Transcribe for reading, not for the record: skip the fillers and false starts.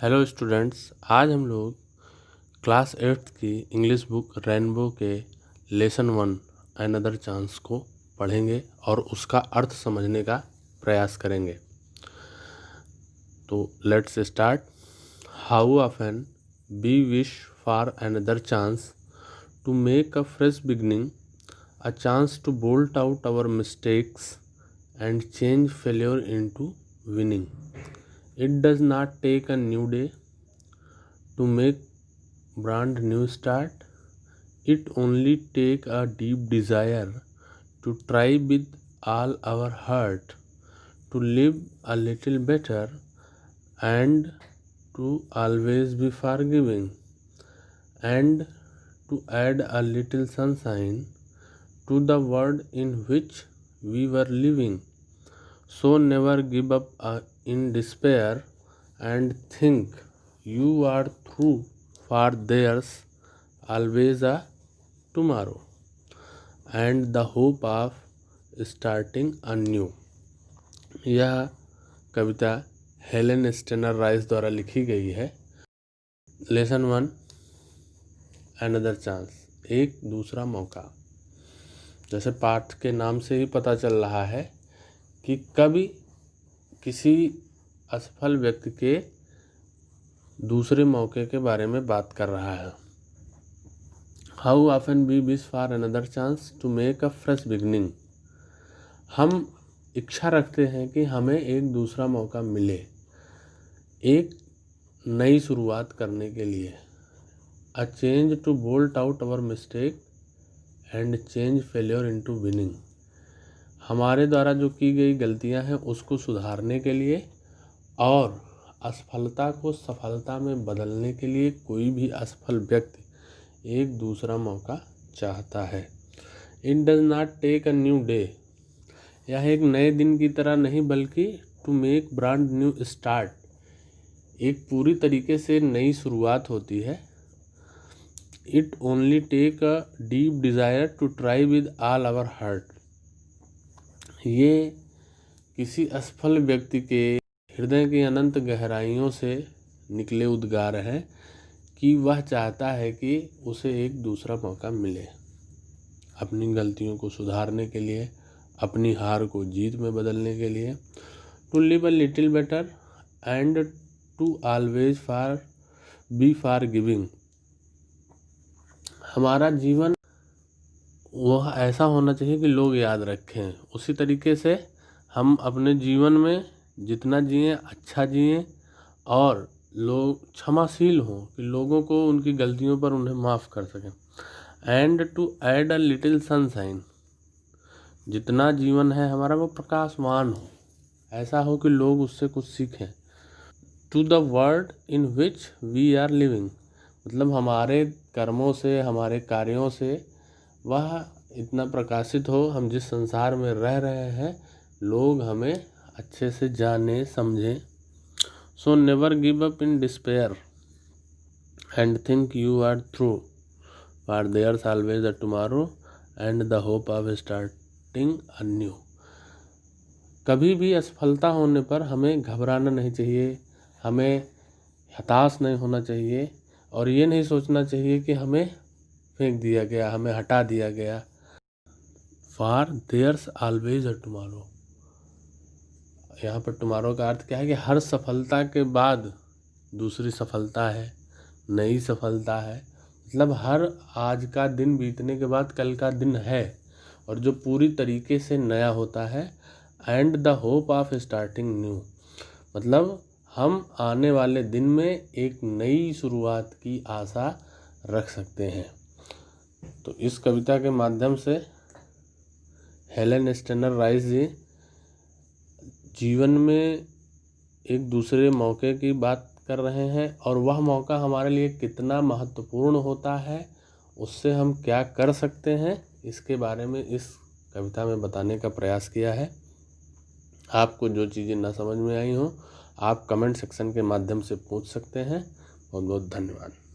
Hello students, आज हम लोग क्लास 8th की इंग्लिश बुक रेनबो के लेसन 1 अनदर चांस को पढ़ेंगे और उसका अर्थ समझने का प्रयास करेंगे। तो let's start. How often we wish for another chance to make a fresh beginning, a chance to bolt out our mistakes and change failure into winning. It does not take a new day to make brand new start. It only take a deep desire to try with all our heart, to live a little better and to always be forgiving and to add a little sunshine to the world in which we were living. So never give up in despair and think you are through, for there's always a tomorrow and the hope of starting anew। यह कविता Helen Steiner rice द्वारा लिखी गई है। Lesson 1 another chance, एक दूसरा मौका। जैसे पाठ के नाम से ही पता चल रहा है कि कभी किसी असफल व्यक्ति के दूसरे मौके के बारे में बात कर रहा है। How often we wish for another chance to make a fresh beginning. हम इच्छा रखते हैं कि हमें एक दूसरा मौका मिले, एक नई शुरुआत करने के लिए। A change to bolt out our mistake and change failure into winning. हमारे द्वारा जो की गई गलतियां हैं उसको सुधारने के लिए और असफलता को सफलता में बदलने के लिए कोई भी असफल व्यक्ति एक दूसरा मौका चाहता है। It does not take a new day. यह एक नए दिन की तरह नहीं बल्कि to make brand new start, एक पूरी तरीके से नई शुरुआत होती है। It only take a deep desire to try with all our heart. ये किसी असफल व्यक्ति के हृदय की अनंत गहराइयों से निकले उद्गार हैं कि वह चाहता है कि उसे एक दूसरा मौका मिले, अपनी गलतियों को सुधारने के लिए, अपनी हार को जीत में बदलने के लिए। To live a little better and to always be forgiving. हमारा जीवन वह ऐसा होना चाहिए कि लोग याद रखें। उसी तरीके से हम अपने जीवन में जितना जिएं अच्छा जिएं और लोग क्षमाशील हों कि लोगों को उनकी गलतियों पर उन्हें माफ़ कर सकें। And to add a little sunshine. जितना जीवन है हमारा वो प्रकाशवान हो, ऐसा हो कि लोग उससे कुछ सीखें। To the world in which we are living. मतलब हमारे कर्मों से, हमारे कार्यों से वह इतना प्रकाशित हो, हम जिस संसार में रह रहे हैं लोग हमें अच्छे से जाने समझें। So never give up in despair and think you are through, for there's always a tomorrow and the hope of starting anew. कभी भी असफलता होने पर हमें घबराना नहीं चाहिए, हमें हताश नहीं होना चाहिए और ये नहीं सोचना चाहिए कि हमें फेंक दिया गया, हमें हटा दिया गया। For there's always a tomorrow. यहाँ पर टुमारो का अर्थ क्या है कि हर सफलता के बाद दूसरी सफलता है, नई सफलता है। मतलब हर आज का दिन बीतने के बाद कल का दिन है और जो पूरी तरीके से नया होता है। And the hope of starting new. मतलब हम आने वाले दिन में एक नई शुरुआत की आशा रख सकते हैं। तो इस कविता के माध्यम से हेलेन स्टेनर राइस जी जीवन में एक दूसरे मौके की बात कर रहे हैं और वह मौका हमारे लिए कितना महत्वपूर्ण होता है, उससे हम क्या कर सकते हैं, इसके बारे में इस कविता में बताने का प्रयास किया है। आपको जो चीज़ें ना समझ में आई हों आप कमेंट सेक्शन के माध्यम से पूछ सकते हैं। बहुत बहुत धन्यवाद।